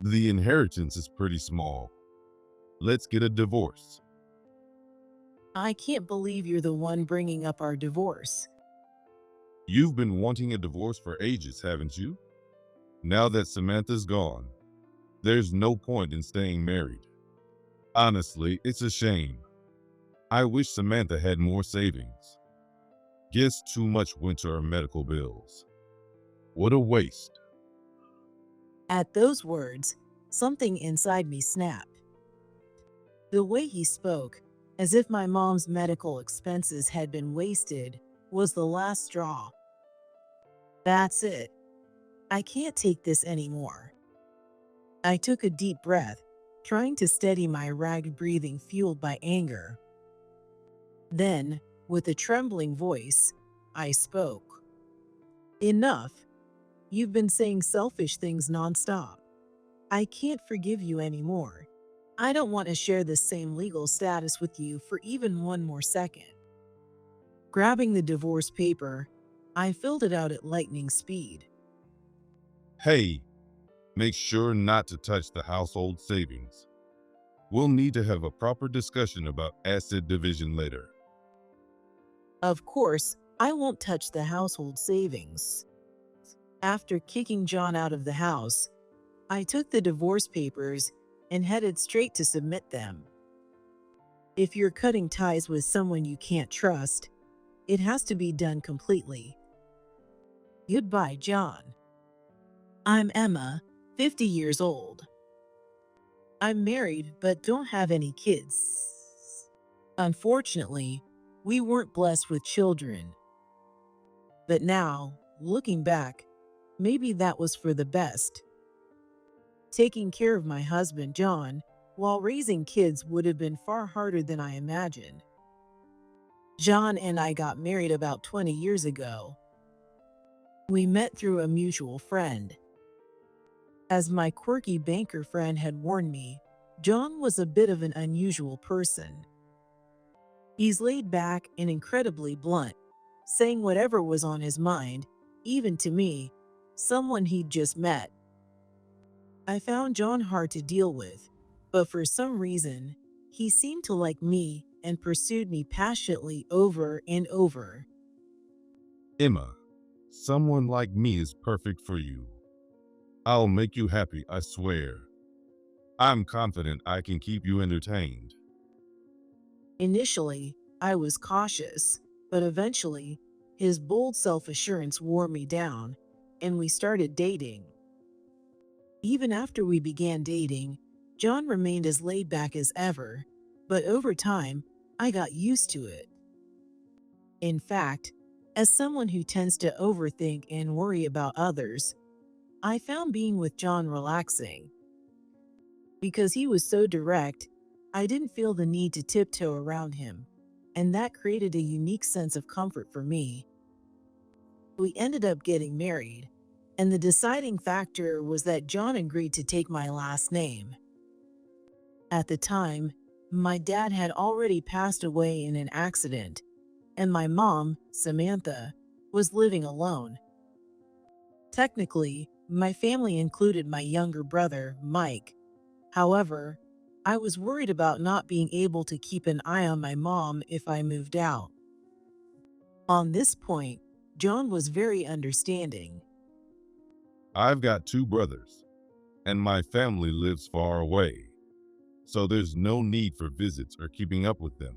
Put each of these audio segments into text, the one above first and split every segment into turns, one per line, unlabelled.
The inheritance is pretty small. Let's get a divorce.
I can't believe you're the one bringing up our divorce.
You've been wanting a divorce for ages, haven't you? Now that Samantha's gone, there's no point in staying married. Honestly, it's a shame. I wish Samantha had more savings. Guess too much went to her medical bills. What a waste.
At those words, something inside me snapped. The way he spoke, as if my mom's medical expenses had been wasted, was the last straw. That's it. I can't take this anymore. I took a deep breath, trying to steady my ragged breathing fueled by anger. Then, with a trembling voice, I spoke. Enough. You've been saying selfish things nonstop. I can't forgive you anymore. I don't want to share the same legal status with you for even one more second. Grabbing the divorce paper, I filled it out at lightning speed.
Hey, make sure not to touch the household savings. We'll need to have a proper discussion about asset division later.
Of course, I won't touch the household savings. After kicking John out of the house, I took the divorce papers and headed straight to submit them. If you're cutting ties with someone you can't trust, it has to be done completely. Goodbye, John. I'm Emma, 50 years old. I'm married but don't have any kids. Unfortunately, we weren't blessed with children. But now, looking back, maybe that was for the best. Taking care of my husband, John, while raising kids would have been far harder than I imagined. John and I got married about 20 years ago. We met through a mutual friend. As my quirky banker friend had warned me, John was a bit of an unusual person. He's laid back and incredibly blunt, saying whatever was on his mind, even to me, someone he'd just met. I found John hard to deal with, but for some reason, he seemed to like me and pursued me passionately over and over.
Emma, someone like me is perfect for you. I'll make you happy, I swear. I'm confident I can keep you entertained.
Initially, I was cautious, but eventually, his bold self-assurance wore me down, and we started dating. Even after we began dating, John remained as laid back as ever, but over time, I got used to it. In fact, as someone who tends to overthink and worry about others, I found being with John relaxing. Because he was so direct, I didn't feel the need to tiptoe around him, and that created a unique sense of comfort for me. We ended up getting married, and the deciding factor was that John agreed to take my last name. At the time, my dad had already passed away in an accident, and my mom, Samantha, was living alone. Technically, my family included my younger brother, Mike. However, I was worried about not being able to keep an eye on my mom if I moved out. On this point, John was very understanding.
I've got two brothers, and my family lives far away, so there's no need for visits or keeping up with them.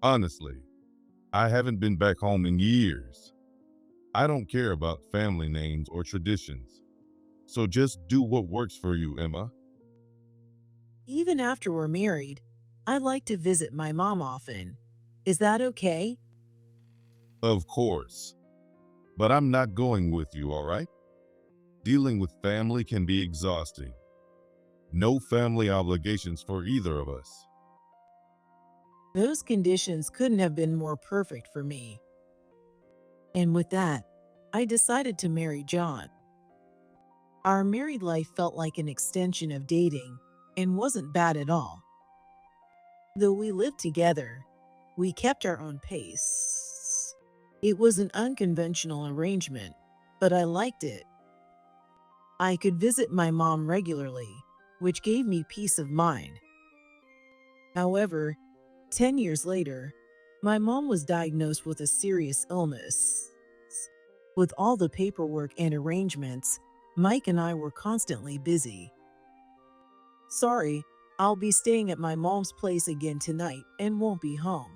Honestly, I haven't been back home in years. I don't care about family names or traditions, so just do what works for you, Emma.
Even after we're married, I like to visit my mom often. Is that okay?
Of course, but I'm not going with you, all right? Dealing with family can be exhausting. No family obligations for either of us.
Those conditions couldn't have been more perfect for me. And with that, I decided to marry John. Our married life felt like an extension of dating and wasn't bad at all. Though we lived together, we kept our own pace. It was an unconventional arrangement, but I liked it. I could visit my mom regularly, which gave me peace of mind. However, 10 years later, my mom was diagnosed with a serious illness. With all the paperwork and arrangements, Mike and I were constantly busy. Sorry, I'll be staying at my mom's place again tonight and won't be home.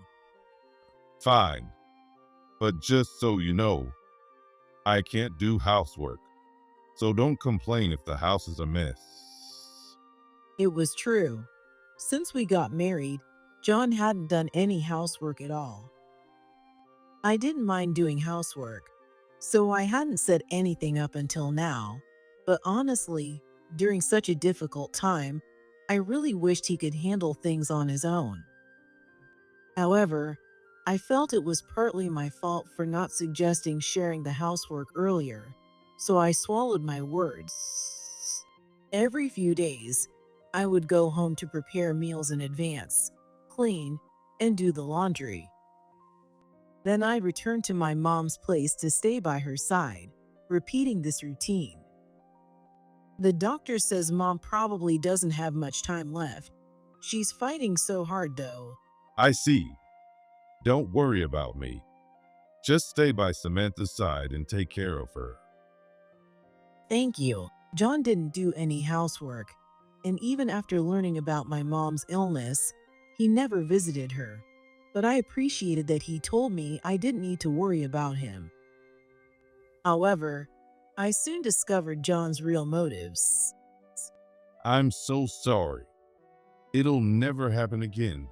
Fine, but just so you know, I can't do housework, so don't complain if the house is a mess.
It was true. Since we got married, John hadn't done any housework at all. I didn't mind doing housework, so I hadn't said anything up until now. But honestly, during such a difficult time, I really wished he could handle things on his own. However, I felt it was partly my fault for not suggesting sharing the housework earlier, so I swallowed my words. Every few days, I would go home to prepare meals in advance, clean, and do the laundry. Then I'd return to my mom's place to stay by her side, repeating this routine. The doctor says mom probably doesn't have much time left. She's fighting so hard though.
I see. Don't worry about me. Just stay by Samantha's side and take care of her.
Thank you. John didn't do any housework, and even after learning about my mom's illness, he never visited her. But I appreciated that he told me I didn't need to worry about him. However, I soon discovered John's real motives.
I'm so sorry. It'll never happen again.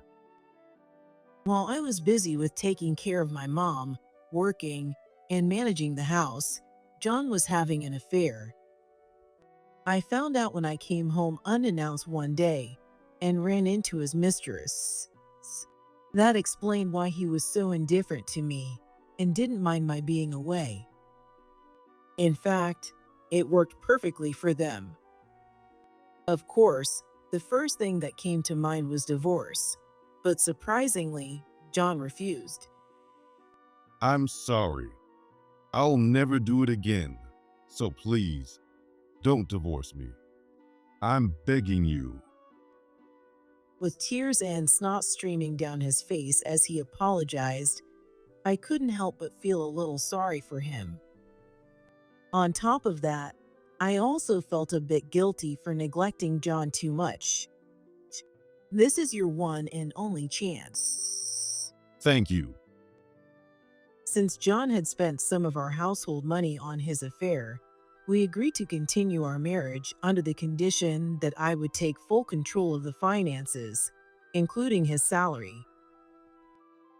While I was busy with taking care of my mom, working, and managing the house, John was having an affair. I found out when I came home unannounced one day and ran into his mistress. That explained why he was so indifferent to me and didn't mind my being away. In fact, it worked perfectly for them. Of course, the first thing that came to mind was divorce, but surprisingly, John refused.
I'm sorry. I'll never do it again. So please, don't divorce me. I'm begging you.
With tears and snot streaming down his face as he apologized, I couldn't help but feel a little sorry for him. On top of that, I also felt a bit guilty for neglecting John too much. This is your one and only chance.
Thank you.
Since John had spent some of our household money on his affair, we agreed to continue our marriage under the condition that I would take full control of the finances, including his salary.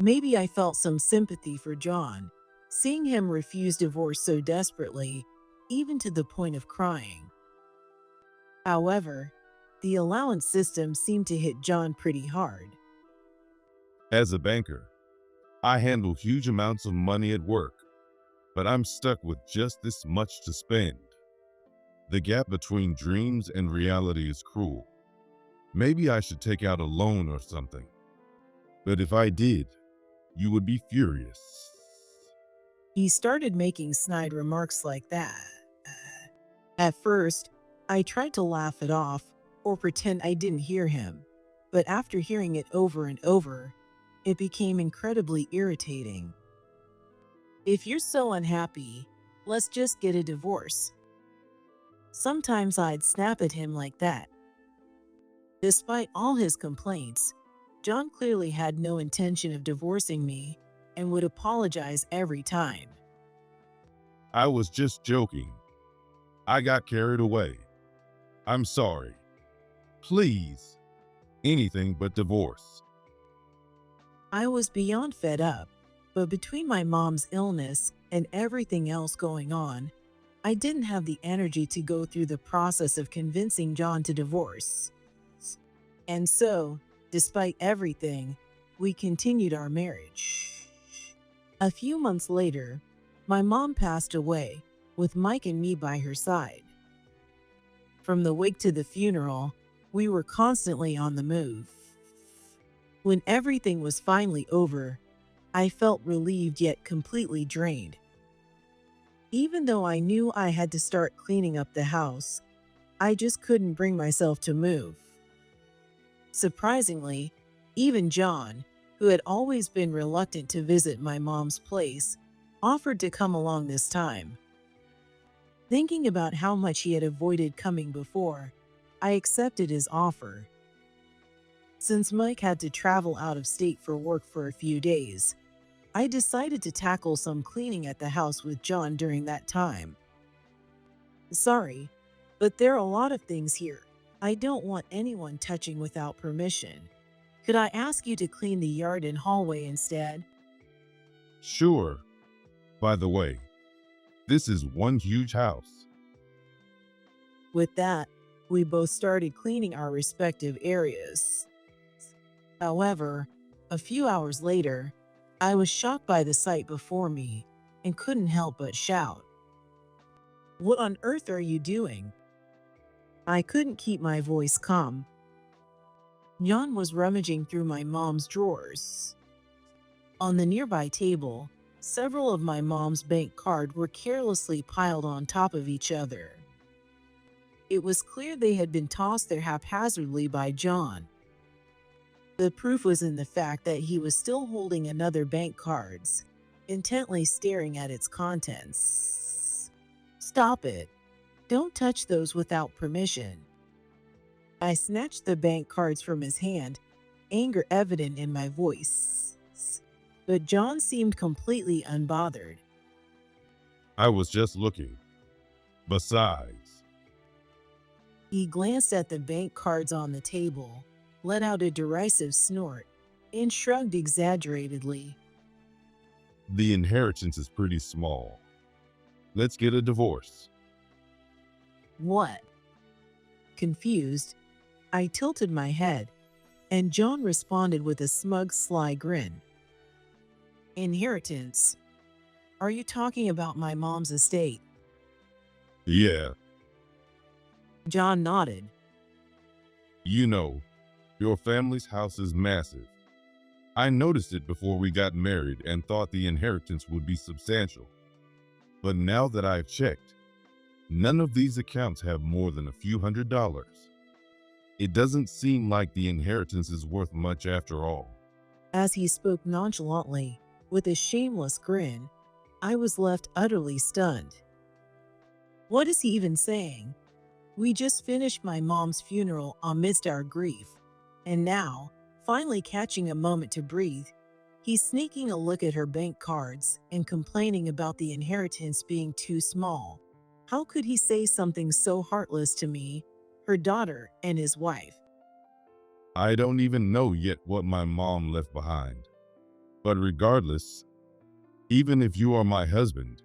Maybe I felt some sympathy for John, seeing him refuse divorce so desperately, even to the point of crying. However, the allowance system seemed to hit John pretty hard.
As a banker, I handle huge amounts of money at work, but I'm stuck with just this much to spend. The gap between dreams and reality is cruel. Maybe I should take out a loan or something. But if I did, you would be furious.
He started making snide remarks like that. At first, I tried to laugh it off or pretend I didn't hear him, but after hearing it over and over, it became incredibly irritating. If you're so unhappy, let's just get a divorce. Sometimes I'd snap at him like that. Despite all his complaints, John clearly had no intention of divorcing me and would apologize every time.
I was just joking. I got carried away. I'm sorry. Please, anything but divorce.
I was beyond fed up, but between my mom's illness and everything else going on, I didn't have the energy to go through the process of convincing John to divorce. And so, despite everything, we continued our marriage. A few months later, my mom passed away, with Mike and me by her side. From the wake to the funeral, we were constantly on the move. When everything was finally over, I felt relieved yet completely drained. Even though I knew I had to start cleaning up the house, I just couldn't bring myself to move. Surprisingly, even John, who had always been reluctant to visit my mom's place, offered to come along this time. Thinking about how much he had avoided coming before, I accepted his offer. Since Mike had to travel out of state for work for a few days, I decided to tackle some cleaning at the house with John during that time. Sorry, but there are a lot of things here I don't want anyone touching without permission. Could I ask you to clean the yard and hallway instead?
Sure. By the way, this is one huge house.
With that, we both started cleaning our respective areas. However, a few hours later, I was shocked by the sight before me and couldn't help but shout, "What on earth are you doing?" I couldn't keep my voice calm. Jan was rummaging through my mom's drawers. On the nearby table, several of my mom's bank cards were carelessly piled on top of each other. It was clear they had been tossed there haphazardly by John. The proof was in the fact that he was still holding another bank cards, intently staring at its contents. "Stop it. Don't touch those without permission." I snatched the bank cards from his hand, anger evident in my voice. But John seemed completely unbothered.
I was just looking. Besides,
He glanced at the bank cards on the table, let out a derisive snort, and shrugged exaggeratedly.
the inheritance is pretty small. Let's get a divorce.
"What?" Confused, I tilted my head, and John responded with a smug, sly grin. "Inheritance? Are you talking about my mom's estate?"
Yeah,
John nodded.
you know, your family's house is massive. I noticed it before we got married and thought the inheritance would be substantial. But now that I've checked, none of these accounts have more than a few $100s. It doesn't seem like the inheritance is worth much after all.
As he spoke nonchalantly, with a shameless grin, I was left utterly stunned. What is he even saying? We just finished my mom's funeral amidst our grief, and now, finally catching a moment to breathe, he's sneaking a look at her bank cards and complaining about the inheritance being too small. How could he say something so heartless to me, her daughter, and his wife?
I don't even know yet what my mom left behind. But regardless, even if you are my husband,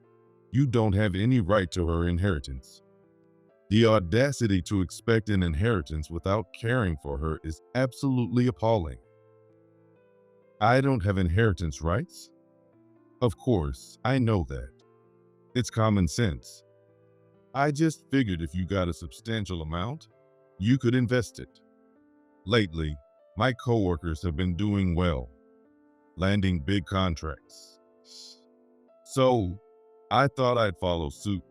you don't have any right to her inheritance. The audacity to expect an inheritance without caring for her is absolutely appalling. I don't have inheritance rights? Of course, I know that. It's common sense. I just figured if you got a substantial amount, you could invest it. Lately, my coworkers have been doing well, landing big contracts. So, I thought I'd follow suit.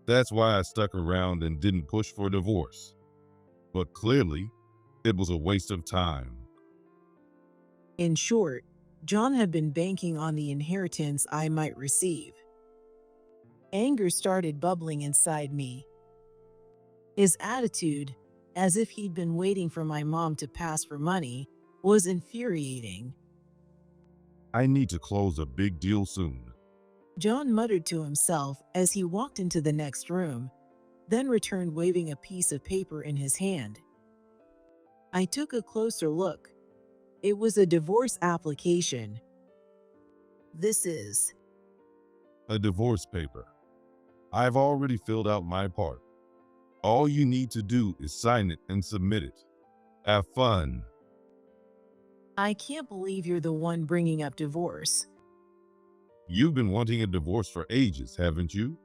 That's why I stuck around and didn't push for divorce. But clearly, it was a waste of time.
In short, John had been banking on the inheritance I might receive. Anger started bubbling inside me. His attitude, as if he'd been waiting for my mom to pass for money, was infuriating.
I need to close a big deal soon.
John muttered to himself as he walked into the next room, then returned waving a piece of paper in his hand. I took a closer look. It was a divorce application. "This is..."
A divorce paper. I've already filled out my part. All you need to do is sign it and submit it. Have fun.
"I can't believe you're the one bringing up divorce."
You've been wanting a divorce for ages, haven't you?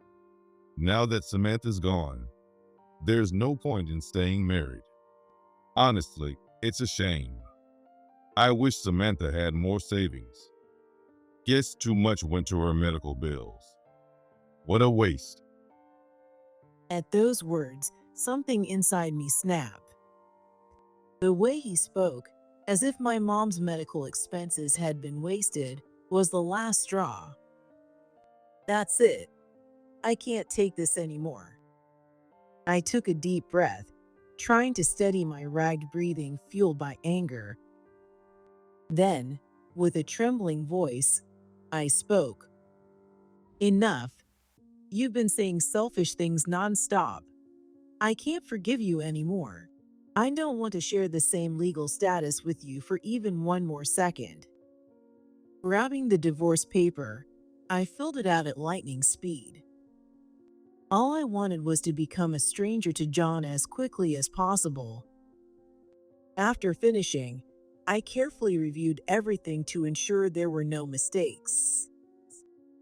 Now that Samantha's gone, there's no point in staying married. Honestly, it's a shame. I wish Samantha had more savings. Guess too much went to her medical bills. What a waste.
At those words, something inside me snapped. The way he spoke, as if my mom's medical expenses had been wasted, was the last straw. That's it. I can't take this anymore. I took a deep breath, trying to steady my ragged breathing fueled by anger. Then, with a trembling voice, I spoke. Enough. You've been saying selfish things nonstop. I can't forgive you anymore. I don't want to share the same legal status with you for even one more second. Grabbing the divorce paper, I filled it out at lightning speed. All I wanted was to become a stranger to John as quickly as possible. After finishing, I carefully reviewed everything to ensure there were no mistakes.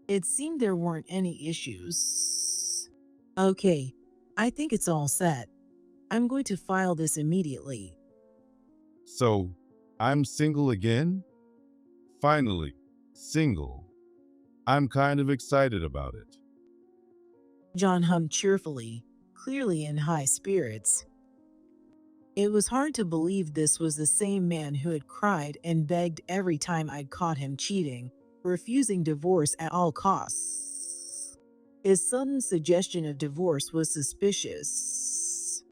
It seemed there weren't any issues. Okay, I think it's all set. I'm going to file this immediately.
So, I'm single again? Finally, single. I'm kind of excited about it.
John hummed cheerfully, clearly in high spirits. It was hard to believe this was the same man who had cried and begged every time I'd caught him cheating, refusing divorce at all costs. His sudden suggestion of divorce was suspicious.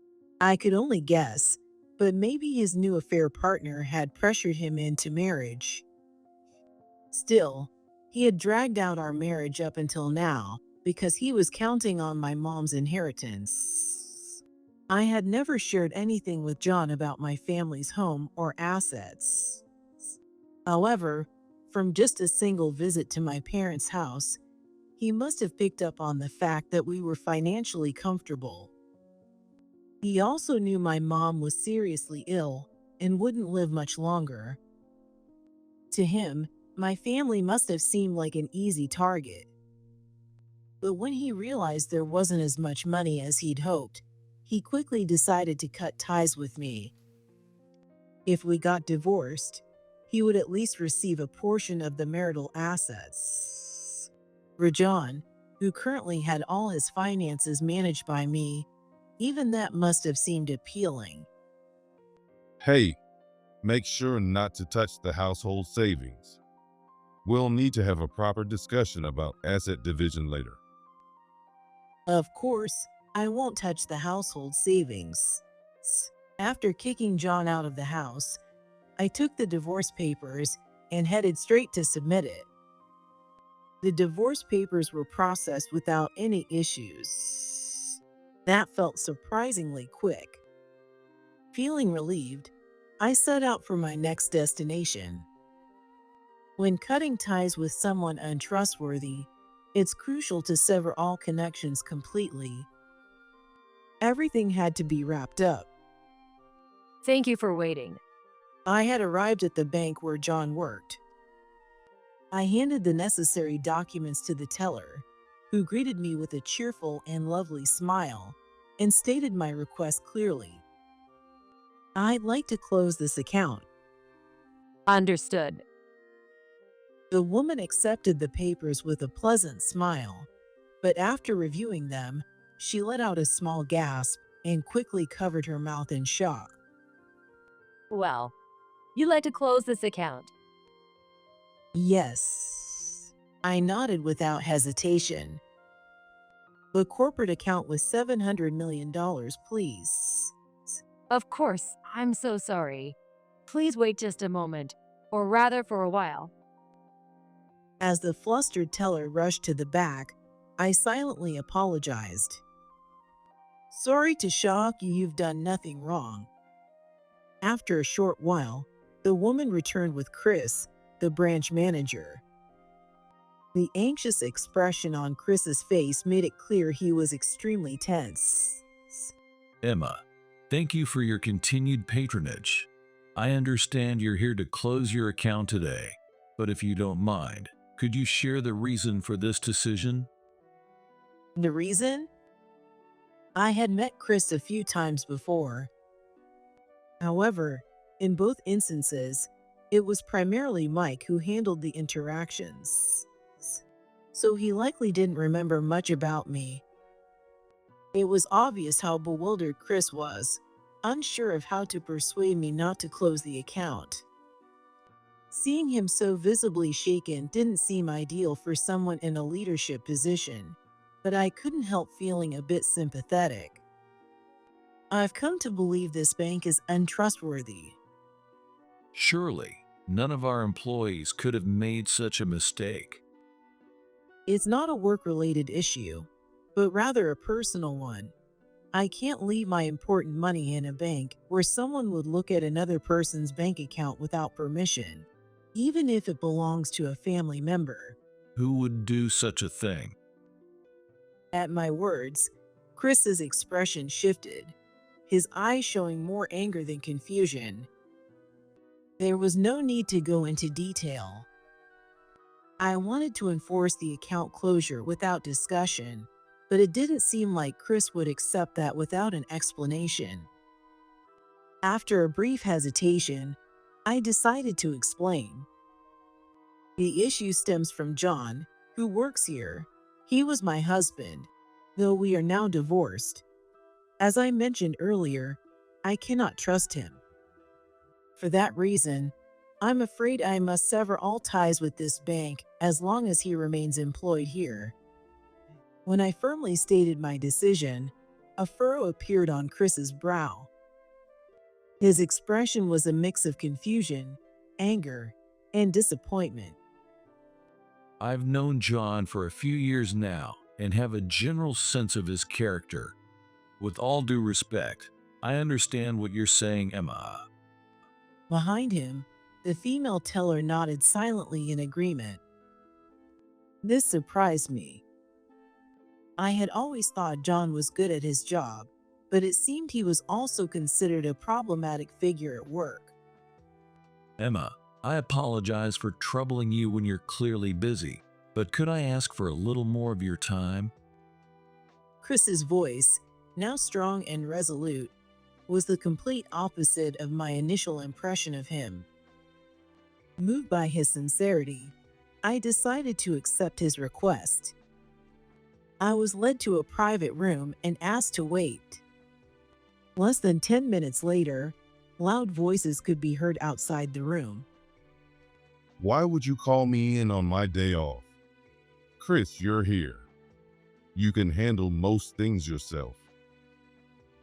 I could only guess, but maybe his new affair partner had pressured him into marriage. Still, he had dragged out our marriage up until now because he was counting on my mom's inheritance. I had never shared anything with John about my family's home or assets. However, from just a single visit to my parents' house, he must have picked up on the fact that we were financially comfortable. He also knew my mom was seriously ill and wouldn't live much longer. To him, my family must have seemed like an easy target. But when he realized there wasn't as much money as he'd hoped, he quickly decided to cut ties with me. If we got divorced, he would at least receive a portion of the marital assets. Rajan, who currently had all his finances managed by me, even that must have seemed appealing.
Hey, make sure not to touch the household savings. We'll need to have a proper discussion about asset division later.
Of course, I won't touch the household savings. After kicking John out of the house, I took the divorce papers and headed straight to submit it. The divorce papers were processed without any issues. That felt surprisingly quick. Feeling relieved, I set out for my next destination. When cutting ties with someone untrustworthy, it's crucial to sever all connections completely. Everything had to be wrapped up.
Thank you for waiting.
I had arrived at the bank where John worked. I handed the necessary documents to the teller, who greeted me with a cheerful and lovely smile and stated my request clearly. I'd like to close this account.
Understood.
The woman accepted the papers with a pleasant smile, but after reviewing them, she let out a small gasp and quickly covered her mouth in shock.
Well, you'd like to close this account.
Yes. I nodded without hesitation. The corporate account was $700 million, please.
Of course, I'm so sorry. Please wait just a moment, or rather for a while.
As the flustered teller rushed to the back, I silently apologized. Sorry to shock you, you've done nothing wrong. After a short while, the woman returned with Chris, the branch manager. The anxious expression on Chris's face made it clear he was extremely tense.
Emma, thank you for your continued patronage. I understand you're here to close your account today, but if you don't mind, could you share the reason for this decision?
The reason? I had met Chris a few times before. However, in both instances, it was primarily Mike who handled the interactions. so he likely didn't remember much about me. It was obvious how bewildered Chris was, unsure of how to persuade me not to close the account. Seeing him so visibly shaken didn't seem ideal for someone in a leadership position, but I couldn't help feeling a bit sympathetic. I've come to believe this bank is untrustworthy.
Surely, none of our employees could have made such a mistake.
It's not a work-related issue, but rather a personal one. I can't leave my important money in a bank where someone would look at another person's bank account without permission, even if it belongs to a family member.
Who would do such a thing?
At my words, Chris's expression shifted, his eyes showing more anger than confusion. There was no need to go into detail. I wanted to enforce the account closure without discussion, but it didn't seem like Chris would accept that without an explanation. After a brief hesitation, I decided to explain. The issue stems from John, who works here. He was my husband, though we are now divorced. As I mentioned earlier, I cannot trust him. For that reason, I'm afraid I must sever all ties with this bank as long as he remains employed here. When I firmly stated my decision, a furrow appeared on Chris's brow. His expression was a mix of confusion, anger, and disappointment.
I've known John for a few years now and have a general sense of his character. With all due respect, I understand what you're saying, Emma.
Behind him, the female teller nodded silently in agreement. This surprised me. I had always thought John was good at his job, but it seemed he was also considered a problematic figure at work.
Emma, I apologize for troubling you when you're clearly busy, but could I ask for a little more of your time?
Chris's voice, now strong and resolute, was the complete opposite of my initial impression of him. Moved by his sincerity, I decided to accept his request. I was led to a private room and asked to wait. Less than 10 minutes later, loud voices could be heard outside the room.
Why would you call me in on my day off? Chris, you're here. You can handle most things yourself.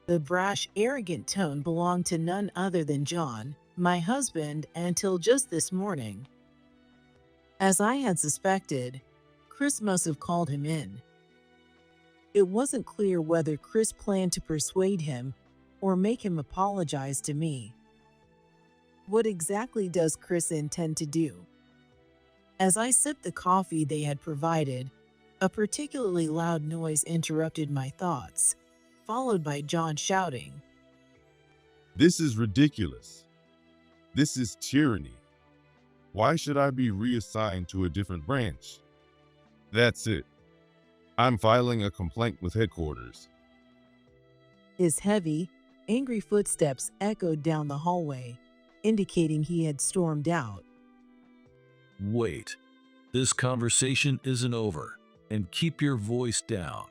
The brash, arrogant tone belonged to none other than John, my husband, until just this morning. As I had suspected, Chris must have called him in. It wasn't clear whether Chris planned to persuade him or make him apologize to me. What exactly does Chris intend to do? As I sipped the coffee they had provided, a particularly loud noise interrupted my thoughts, followed by John shouting,
This is ridiculous. This is tyranny. Why should I be reassigned to a different branch? That's it. I'm filing a complaint with headquarters.
His heavy, angry footsteps echoed down the hallway, indicating he had stormed out.
Wait, this conversation isn't over, and keep your voice down.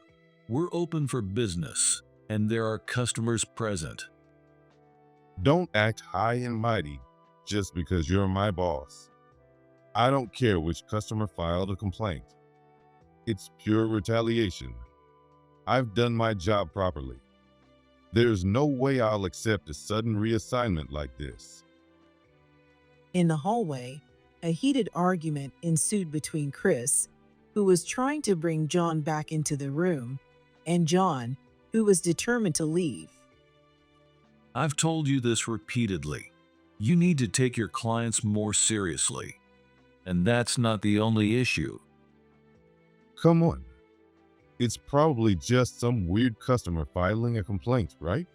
We're open for business, and there are customers present.
Don't act high and mighty just because you're my boss. I don't care which customer filed a complaint. It's pure retaliation. I've done my job properly. There's no way I'll accept a sudden reassignment like this.
In the hallway, a heated argument ensued between Chris, who was trying to bring John back into the room, and John, who was determined to leave.
I've told you this repeatedly. You need to take your clients more seriously. And that's not the only issue.
Come on. It's probably just some weird customer filing a complaint, right?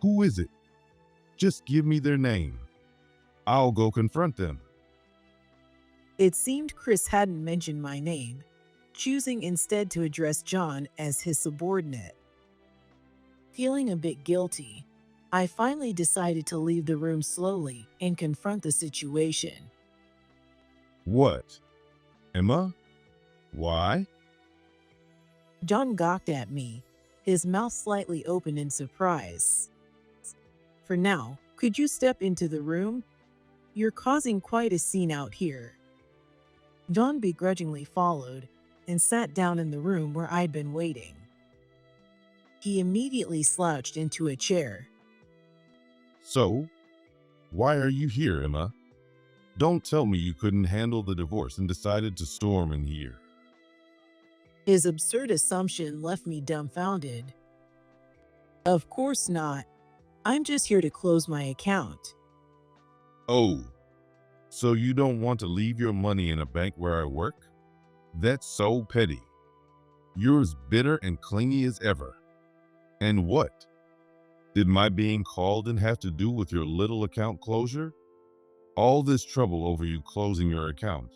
Who is it? Just give me their name. I'll go confront them.
It seemed Chris hadn't mentioned my name, choosing instead to address John as his subordinate. Feeling a bit guilty, I finally decided to leave the room slowly and confront the situation.
What? Emma? Why?
John gawked at me, his mouth slightly open in surprise. For now, could you step into the room? You're causing quite a scene out here. John begrudgingly followed and sat down in the room where I'd been waiting. He immediately slouched into a chair.
So, why are you here, Emma? Don't tell me you couldn't handle the divorce and decided to storm in here.
His absurd assumption left me dumbfounded. Of course not. I'm just here to close my account.
Oh, so you don't want to leave your money in a bank where I work? That's so petty. You're as bitter and clingy as ever. And what? Did my being called in have to do with your little account closure? All this trouble over you closing your account.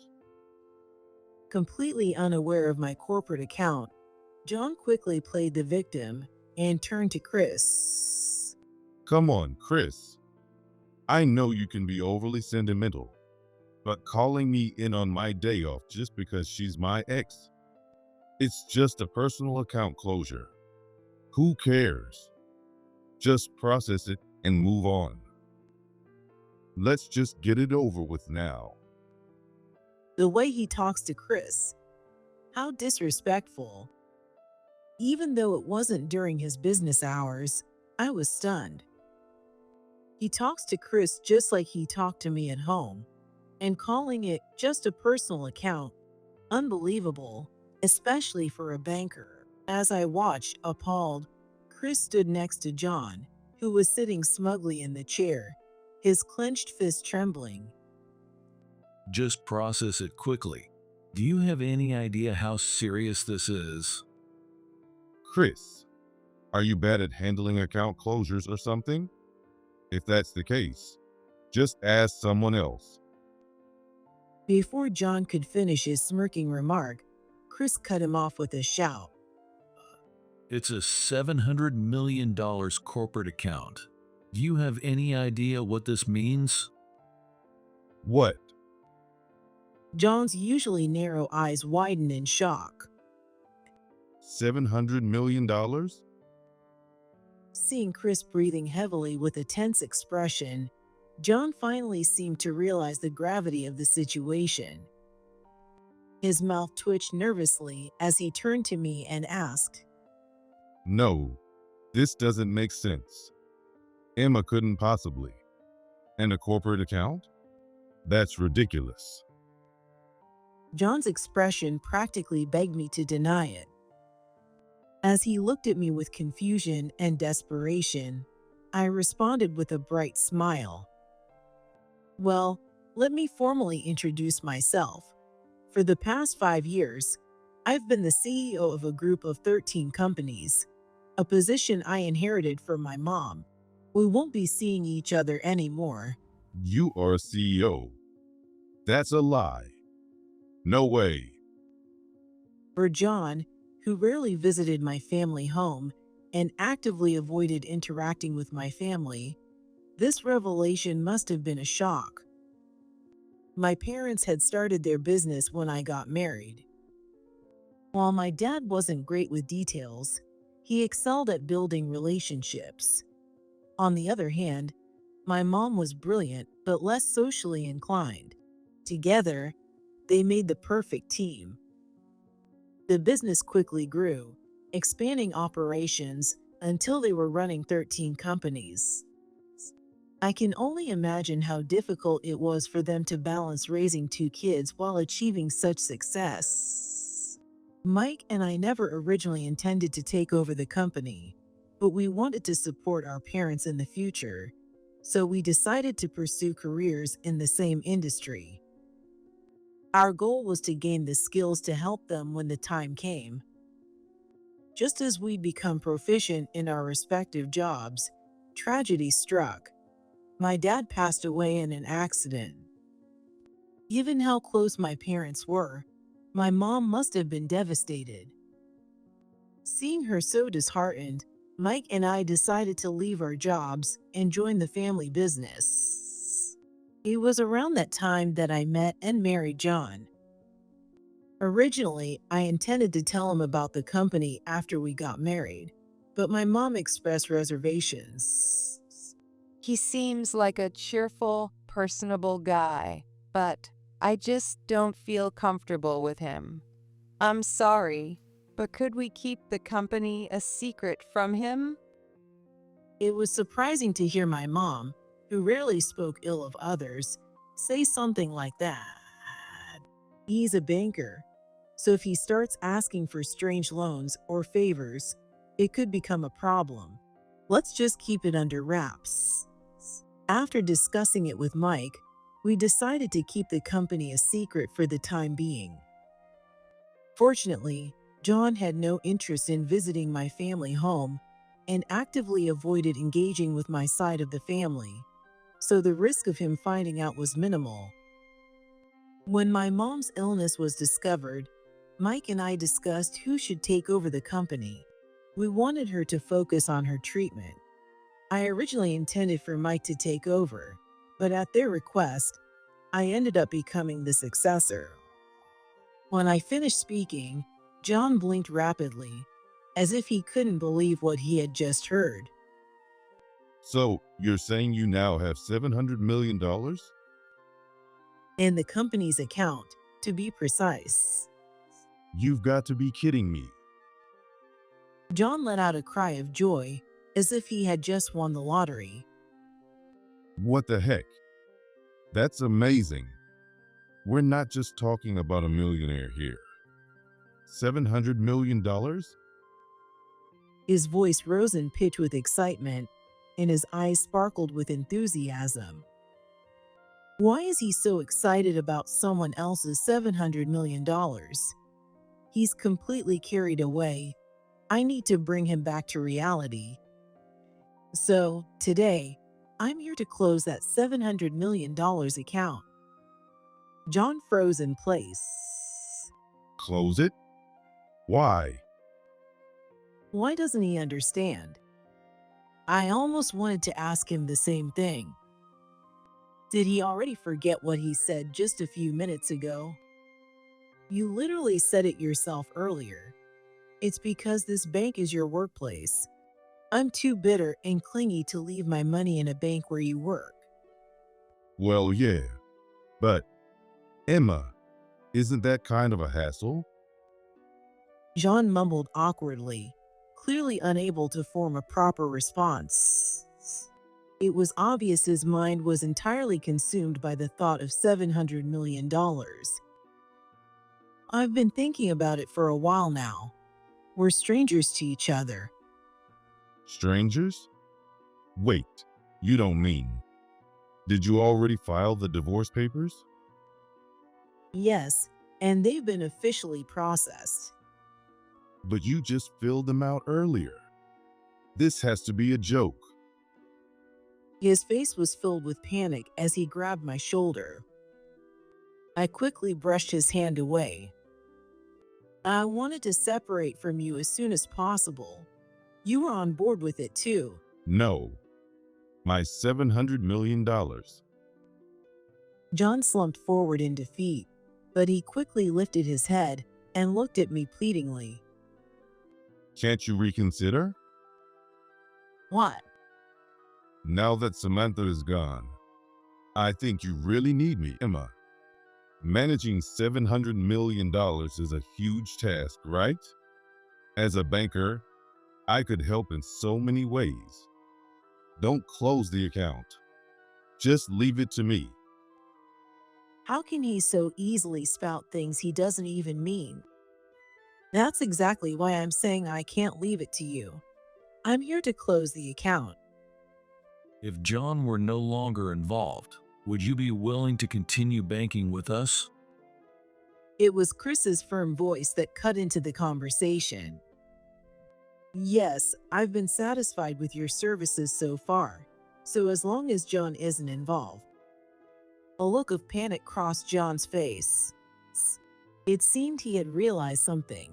Completely unaware of my corporate account, John quickly played the victim and turned to Chris.
Come on, Chris. I know you can be overly sentimental, but calling me in on my day off just because she's my ex? It's just a personal account closure. Who cares? Just process it and move on. Let's just get it over with now.
The way he talks to Chris. How disrespectful. Even though it wasn't during his business hours, I was stunned. He talks to Chris just like he talked to me at home, and calling it just a personal account, unbelievable, especially for a banker. As I watched, appalled, Chris stood next to John, who was sitting smugly in the chair, his clenched fist trembling.
Just process it quickly. Do you have any idea how serious this is?
Chris, are you bad at handling account closures or something? If that's the case, just ask someone else.
Before John could finish his smirking remark, Chris cut him off with a shout.
It's a $700 million corporate account. Do you have any idea what this means?
What?
John's usually narrow eyes widened in shock.
$700 million?
Seeing Chris breathing heavily with a tense expression, John finally seemed to realize the gravity of the situation. His mouth twitched nervously as he turned to me and asked,
No, this doesn't make sense. Emma couldn't possibly. And a corporate account? That's ridiculous.
John's expression practically begged me to deny it. As he looked at me with confusion and desperation, I responded with a bright smile. Well, let me formally introduce myself. For the past 5 years, I've been the CEO of a group of 13 companies, a position I inherited from my mom. We won't be seeing each other anymore.
You are a CEO. That's a lie. No way.
For John, who rarely visited my family home and actively avoided interacting with my family, this revelation must have been a shock. My parents had started their business when I got married. While my dad wasn't great with details, he excelled at building relationships. On the other hand, my mom was brilliant but less socially inclined. Together, they made the perfect team. The business quickly grew, expanding operations until they were running 13 companies. I can only imagine how difficult it was for them to balance raising 2 kids while achieving such success. Mike and I never originally intended to take over the company, but we wanted to support our parents in the future, so we decided to pursue careers in the same industry. Our goal was to gain the skills to help them when the time came. Just as we'd become proficient in our respective jobs, tragedy struck. My dad passed away in an accident. Given how close my parents were, my mom must have been devastated. Seeing her so disheartened, Mike and I decided to leave our jobs and join the family business. It was around that time that I met and married John. Originally, I intended to tell him about the company after we got married, but my mom expressed reservations.
He seems like a cheerful, personable guy, but I just don't feel comfortable with him. I'm sorry, but could we keep the company a secret from him?
It was surprising to hear my mom, who rarely spoke ill of others, say something like that. He's a banker, so if he starts asking for strange loans or favors, it could become a problem. Let's just keep it under wraps. After discussing it with Mike, we decided to keep the company a secret for the time being. Fortunately, John had no interest in visiting my family home and actively avoided engaging with my side of the family, so the risk of him finding out was minimal. When my mom's illness was discovered, Mike and I discussed who should take over the company. We wanted her to focus on her treatment. I originally intended for Mike to take over, but at their request, I ended up becoming the successor. When I finished speaking, John blinked rapidly, as if he couldn't believe what he had just heard.
So, you're saying you now have $700 million?
In the company's account, to be precise.
You've got to be kidding me.
John let out a cry of joy, as if he had just won the lottery.
What the heck? That's amazing. We're not just talking about a millionaire here. $700 million?
His voice rose in pitch with excitement, and his eyes sparkled with enthusiasm. Why is he so excited about someone else's $700 million? He's completely carried away. I need to bring him back to reality. So, today, I'm here to close that $700 million account. John froze in place.
Close it? Why?
Why doesn't he understand? I almost wanted to ask him the same thing. Did he already forget what he said just a few minutes ago? You literally said it yourself earlier. It's because this bank is your workplace. I'm too bitter and clingy to leave my money in a bank where you work.
Well, yeah. But, Emma, isn't that kind of a hassle?
John mumbled awkwardly, clearly unable to form a proper response. It was obvious his mind was entirely consumed by the thought of $700 million. I've been thinking about it for a while now. We're strangers to each other.
Strangers? Wait, you don't mean. Did you already file the divorce papers?
Yes, and they've been officially processed.
But you just filled them out earlier. This has to be a joke.
His face was filled with panic as he grabbed my shoulder. I quickly brushed his hand away. I wanted to separate from you as soon as possible. You were on board with it too.
No. My $700 million.
John slumped forward in defeat, but he quickly lifted his head and looked at me pleadingly.
Can't you reconsider?
What?
Now that Samantha is gone, I think you really need me, Emma. Managing $700 million is a huge task, right? As a banker, I could help in so many ways. Don't close the account. Just leave it to me.
How can he so easily spout things he doesn't even mean? That's exactly why I'm saying I can't leave it to you. I'm here to close the account.
If John were no longer involved, would you be willing to continue banking with us?
It was Chris's firm voice that cut into the conversation. Yes, I've been satisfied with your services so far, so as long as John isn't involved. A look of panic crossed John's face. It seemed he had realized something.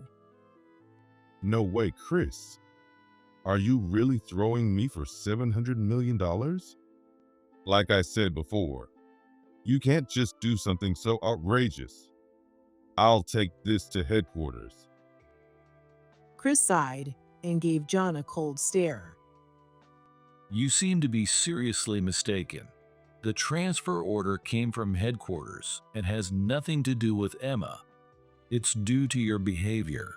No way, Chris. Are you really throwing me for $700 million? Like I said before, you can't just do something so outrageous. I'll take this to headquarters.
Chris sighed and gave John a cold stare.
You seem to be seriously mistaken. The transfer order came from headquarters and has nothing to do with Emma. It's due to your behavior.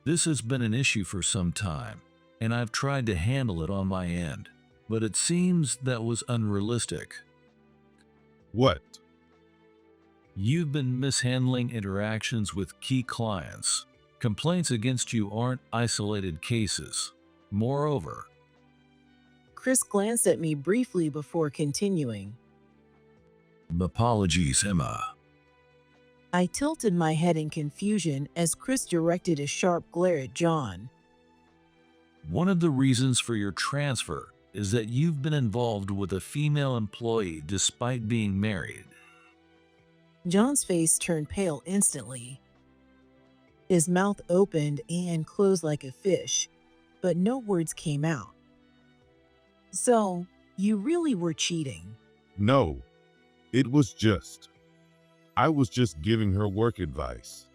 This has been an issue for some time, and I've tried to handle it on my end, but it seems that was unrealistic.
What?
You've been mishandling interactions with key clients. Complaints against you aren't isolated cases. Moreover,
Chris glanced at me briefly before continuing.
apologies, Emma.
I tilted my head in confusion as Chris directed a sharp glare at John.
One of the reasons for your transfer is that you've been involved with a female employee despite being married.
John's face turned pale instantly. His mouth opened and closed like a fish, but no words came out. So, you really were cheating?
No, I was just giving her work advice.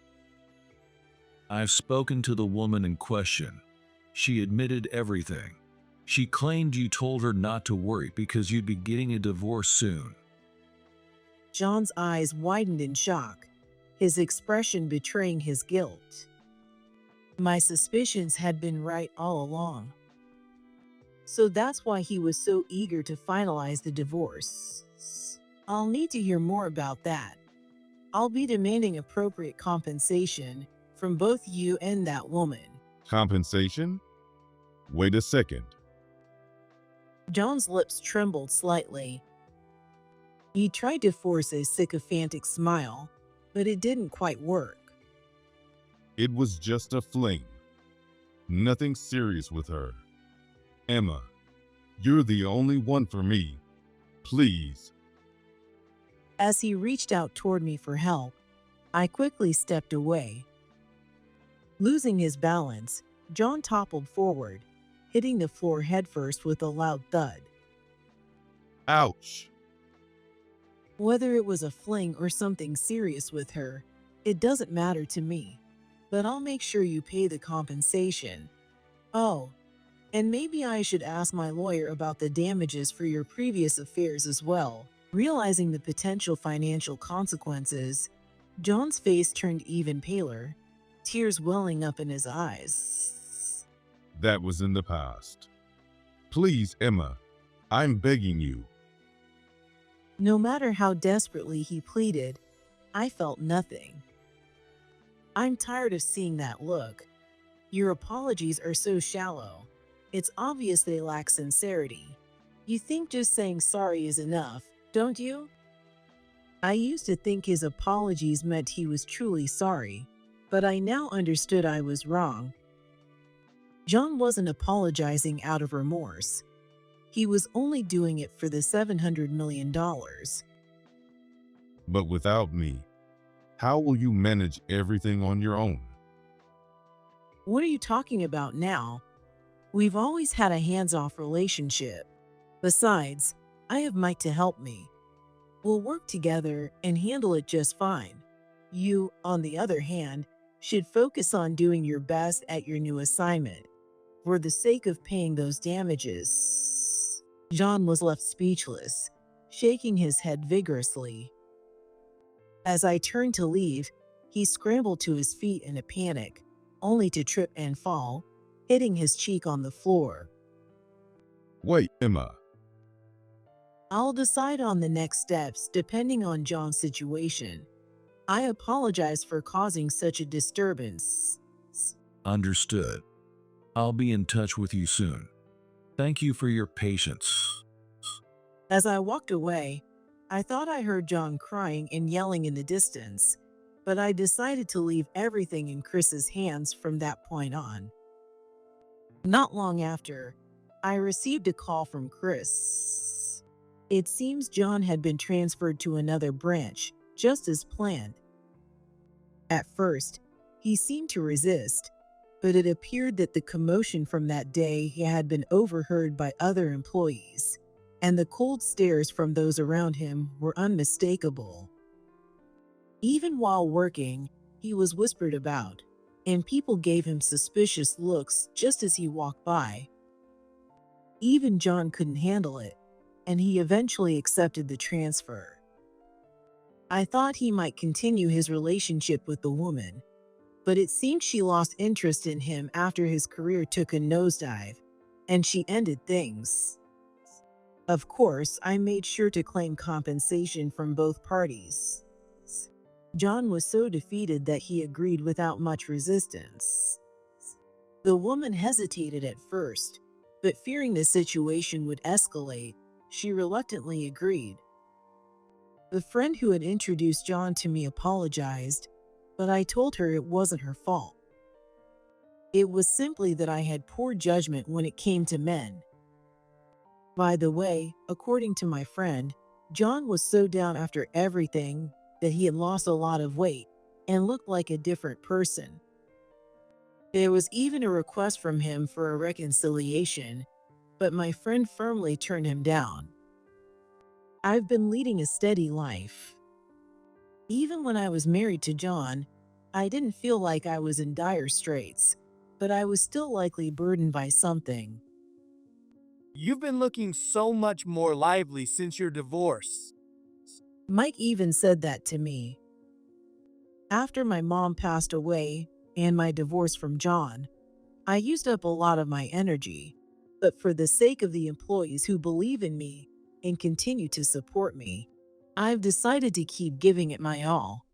I've spoken to the woman in question. She admitted everything. She claimed you told her not to worry because you'd be getting a divorce soon.
John's eyes widened in shock, his expression betraying his guilt. My suspicions had been right all along. So that's why he was so eager to finalize the divorce. I'll need to hear more about that. I'll be demanding appropriate compensation from both you and that woman.
Compensation? Wait a second.
John's lips trembled slightly. He tried to force a sycophantic smile, but it didn't quite work.
It was just a fling. Nothing serious with her. Emma, you're the only one for me. Please.
As he reached out toward me for help, I quickly stepped away. Losing his balance, John toppled forward, hitting the floor headfirst with a loud thud.
Ouch.
Whether it was a fling or something serious with her, it doesn't matter to me, but I'll make sure you pay the compensation. Oh, and maybe I should ask my lawyer about the damages for your previous affairs as well. Realizing the potential financial consequences, John's face turned even paler, tears welling up in his eyes.
That was in the past. Please, Emma, I'm begging you.
No matter how desperately he pleaded, I felt nothing. I'm tired of seeing that look. Your apologies are so shallow. It's obvious they lack sincerity. You think just saying sorry is enough, don't you? I used to think his apologies meant he was truly sorry, but I now understood I was wrong. John wasn't apologizing out of remorse. He was only doing it for the $700 million.
But without me, how will you manage everything on your own?
What are you talking about now? We've always had a hands-off relationship. Besides, I have Mike to help me. We'll work together and handle it just fine. You, on the other hand, should focus on doing your best at your new assignment, for the sake of paying those damages. John was left speechless, shaking his head vigorously. As I turned to leave, he scrambled to his feet in a panic, only to trip and fall, hitting his cheek on the floor.
Wait, Emma.
I'll decide on the next steps depending on John's situation. I apologize for causing such a disturbance.
Understood. I'll be in touch with you soon. Thank you for your patience.
As I walked away, I thought I heard John crying and yelling in the distance, but I decided to leave everything in Chris's hands from that point on. Not long after, I received a call from Chris. It seems John had been transferred to another branch, just as planned. At first, he seemed to resist, but it appeared that the commotion from that day had been overheard by other employees, and the cold stares from those around him were unmistakable. Even while working, He was whispered about, and people gave him suspicious looks just as he walked by. Even John couldn't handle it, and he eventually accepted the transfer. I thought he might continue his relationship with the woman, but it seemed she lost interest in him after his career took a nosedive, and she ended things. Of course, I made sure to claim compensation from both parties. John was so defeated that he agreed without much resistance. The woman hesitated at first, but fearing the situation would escalate, she reluctantly agreed. The friend who had introduced John to me apologized, but I told her it wasn't her fault. It was simply that I had poor judgment when it came to men. By the way, according to my friend, John was so down after everything that he had lost a lot of weight and looked like a different person. There was even a request from him for a reconciliation, but my friend firmly turned him down. I've been leading a steady life. Even when I was married to John, I didn't feel like I was in dire straits, but I was still likely burdened by something.
You've been looking so much more lively since your divorce.
Mike even said that to me. After my mom passed away and my divorce from John, I used up a lot of my energy, but for the sake of the employees who believe in me and continue to support me, I've decided to keep giving it my all.